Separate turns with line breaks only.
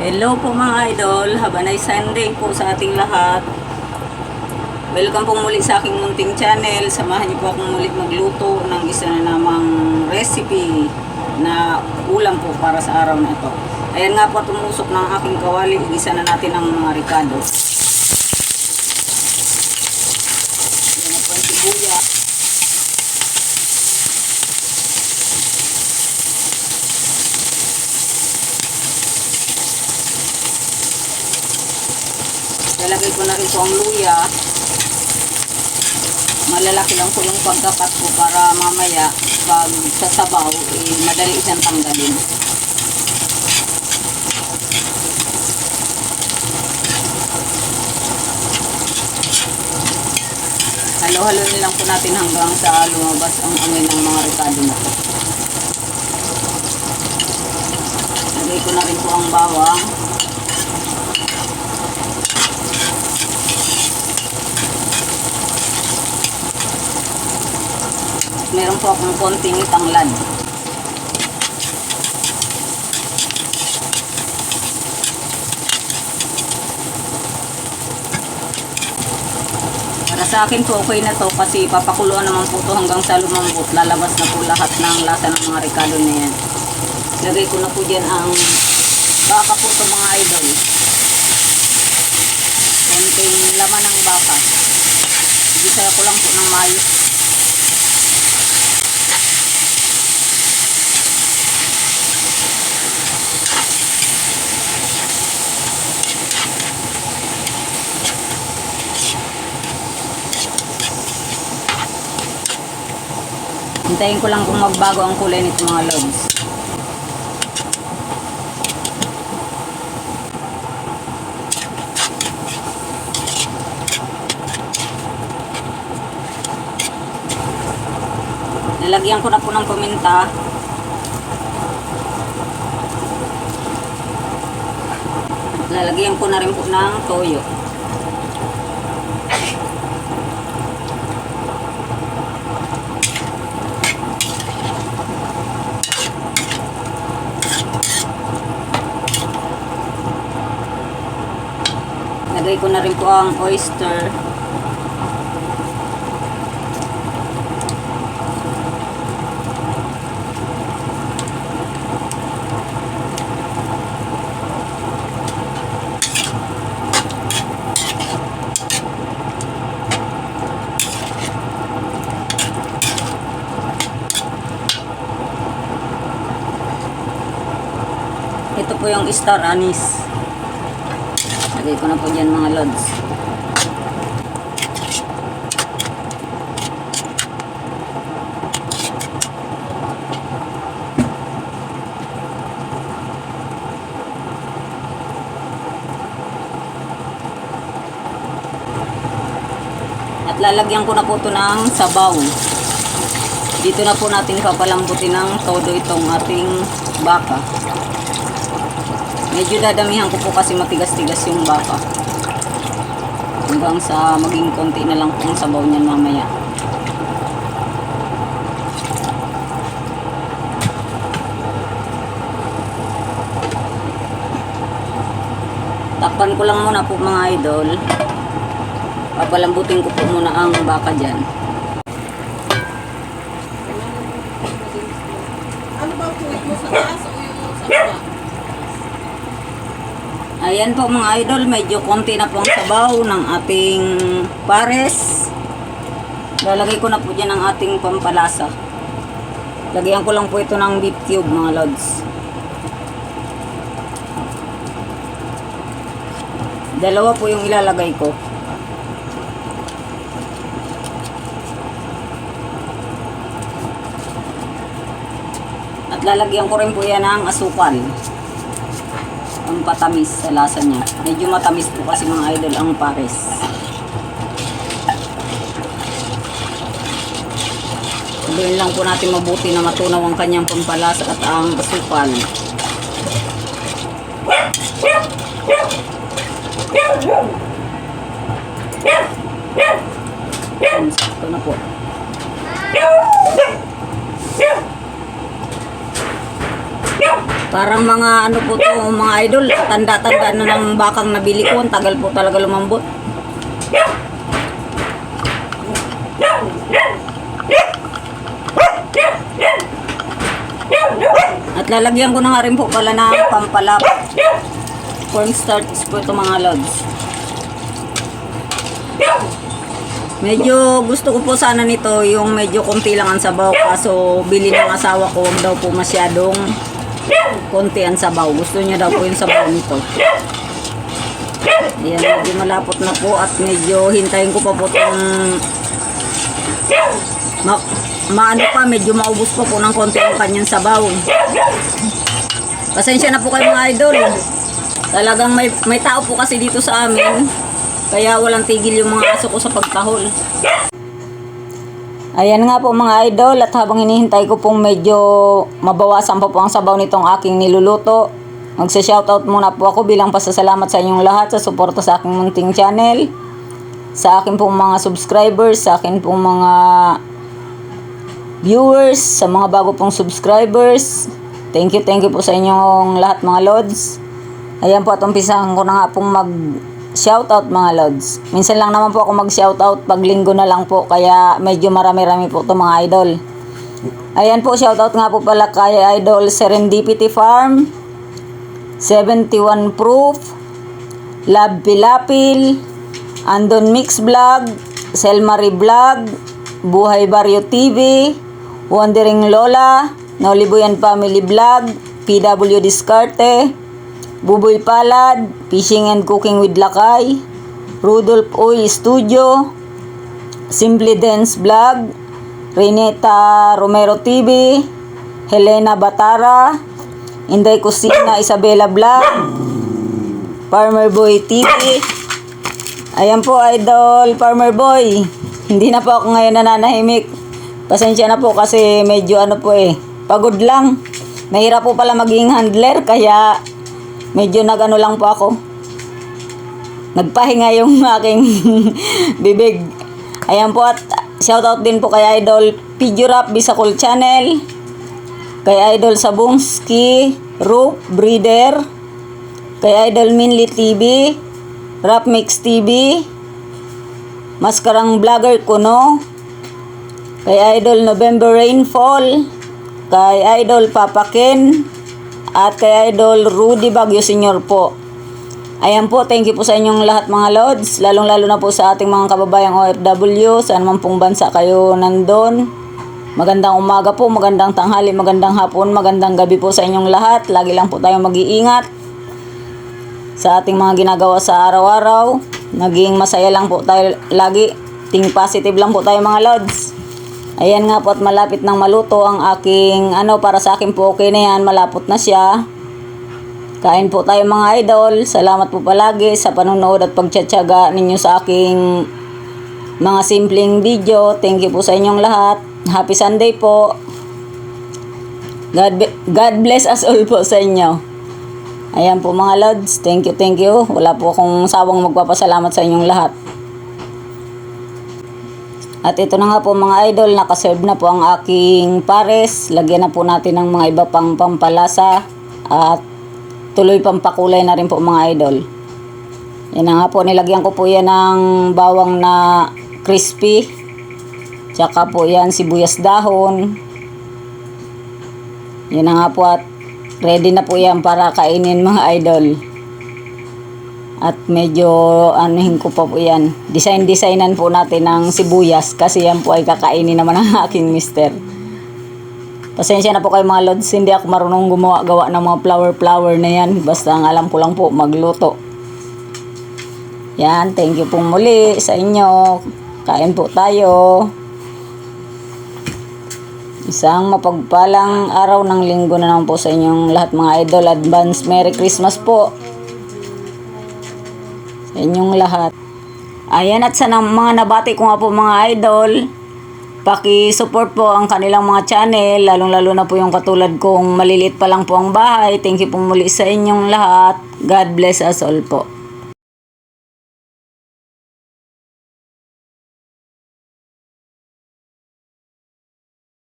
Hello po mga idol, have a nice Sunday po sa ating lahat. Welcome po muli sa aking munting channel. Samahan niyo po akong muli magluto ng isa na namang recipe na ulam po para sa araw na ito. Ayan nga po, tumusok ng aking kawali. Igisa na natin ang mga ricado. Ayan na po ang sibuyas. Lalagay ko na rin po ang luya. Malalaki lang po yung pagkakat ko para mamaya pag sasabaw, madali siyang tanggalin. Halo-haloin lang po natin hanggang sa lumabas ang amoy ng mga ricado na po. Lagay ko na rin po ang bawang. Meron po akong konting tanglad. Para sa akin po okay na to kasi papakuluan naman po to hanggang sa lumambot. Lalabas na po lahat ng lasa ng mga ricado na yan. Lagay ko na po dyan ang baka po to mga idol. Konting laman ng baka. Igisa ko lang po ng mayo. Hintayin ko lang kung magbago ang kulay nito mga lods. Nalagyan ko na po ng paminta. Lalagyan ko na rin po ng toyo. Lagay ko na rin po ang oyster. Ito po yung star anise. Lagay ko na po dyan mga lods. At lalagyan ko na po ito ng sabaw. Dito na po natin papalambutin ng todo itong ating baka. Medyo dadamihan ko po kasi matigas-tigas yung baka. Hanggang sa maging konti na lang pong sabaw niyan mamaya. Takpan ko lang muna po mga idol. Papalambutin ko po muna ang baka dyan.
Ano ba po mo sa taas o yung sa baba?
Ayan po mga idol, medyo konti na po ang sabaw ng ating pares. Lalagay ko na po dyan ang ating pampalasa. Lagyan ko lang po ito ng beef cube mga lods. Dalawa po yung ilalagay ko. At lalagyan ko rin po yan ng asukal. Ang patamis sa lasa niya. Medyo matamis po kasi mga idol ang pares. Sabihin lang po natin mabuti na matunaw ang kanyang pampalasa at ang asukal. Ito na po. Parang mga ano po to, mga idol, tanda-tanda na ng bakang nabili ko. Ang tagal po talaga lumambot. At lalagyan ko na nga rin po pala ng pampalap. Cornstarch po ito mga lods. Medyo gusto ko po sana nito yung medyo konti lang ang sabaw, kaso bili ng asawa ko, wag daw po masyadong konti ang sabaw. Gusto niya daw po yung sabaw nito. Ayan, medyo malapot na po at medyo hintayin ko pa po itong maano pa, medyo maubos pa po ng konti ang kanyang sabaw. Pasensya na po kayo mga idol. Talagang may tao po kasi dito sa amin, kaya walang tigil yung mga aso ko sa pagtahol. Ayan nga po mga idol, at habang hinihintay ko pong medyo mabawasan pa po ang sabaw nitong aking niluluto, magsa-shoutout muna po ako bilang pasasalamat sa inyong lahat sa suporta sa aking munting channel, sa akin pong mga subscribers, sa akin pong mga viewers, sa mga bago pong subscribers. Thank you po sa inyong lahat mga lods. Ayan po at umpisahan ko na nga pong mag-shoutout mga lods. Minsan lang naman po ako mag-shoutout, pag linggo na lang po, kaya medyo marami-rami po ito mga idol. Ayan po, shoutout nga po pala kay Idol Serendipity Farm, 71 Proof, Love Pilapil, Andon Mix Vlog, Selmari Vlog, Buhay Barrio TV, Wandering Lola, Nolibuyan Family Vlog, PW Discarte, Buboy Palad, Fishing and Cooking with Lakay, Rudolph Uy Studio, Simply Dance Vlog, Reneta Romero TV, Helena Batara, Inday Kusina Isabela Vlog, Farmer Boy TV. Ayan po idol, Farmer Boy. Hindi na po ako ngayon nananahimik. Pasensya na po kasi medyo pagod lang. Mahirap po pala maging handler, kaya medyo nagano lang po ako. Nagpahinga yung aking bibig. Ayan po at shoutout din po kay Idol Pidurap Bisacol Channel, kay Idol Sabungski, Roop Breeder, kay Idol Minli TV, Rap Mix TV, Maskarang Vlogger Kuno, kay Idol November Rainfall, kay Idol Papa Ken, at kay Idol Rudy Bagyo Senior po. Ayan po, thank you po sa inyong lahat mga lods, lalong-lalo na po sa ating mga kababayang OFW, saan man pong bansa kayo nandun. Magandang umaga po, magandang tanghali, magandang hapon, magandang gabi po sa inyong lahat. Lagi lang po tayong mag-iingat sa ating mga ginagawa sa araw-araw. Naging masaya lang po tayo lagi. Think positive lang po tayo mga lods. Ayan nga po at malapit nang maluto ang aking para sa akin po okay na yan. Malapot na siya. Kain po tayo mga idol. Salamat po palagi sa panonood at pagtsatsaga ninyo sa aking mga simpleng video. Thank you po sa inyong lahat. Happy Sunday po. God bless us all po sa inyo. Ayan po mga lods, thank you. Wala po akong sawang magpapasalamat sa inyong lahat. At ito na nga po mga idol, nakaserve na po ang aking pares. Lagyan na po natin ng mga iba pang pampalasa at tuloy pampakulay na rin po mga idol. Yan na nga po, nilagyan ko po yan ng bawang na crispy. Tsaka po yan sibuyas dahon. Yan na nga po at ready na po yan para kainin mga idol. At medyo anuhin ko pa po yan. Designan po natin ng sibuyas kasi yan po ay kakainin naman ng aking mister. Pasensya na po kayo mga lods, hindi ako marunong gawa ng mga flower na yan. Basta ang alam ko lang po magluto. Yan, thank you pong muli sa inyo. Kain po tayo. Isang mapagpalang araw ng linggo na naman po sa inyong lahat mga idol. Advance Merry Christmas po sa inyong lahat. Ayan, at sa mga nabati ko nga po mga idol, paki-support po ang kanilang mga channel, lalong-lalo na po yung katulad kong maliliit pa lang po ang bahay. Thank you po muli sa inyong lahat. God bless us all po.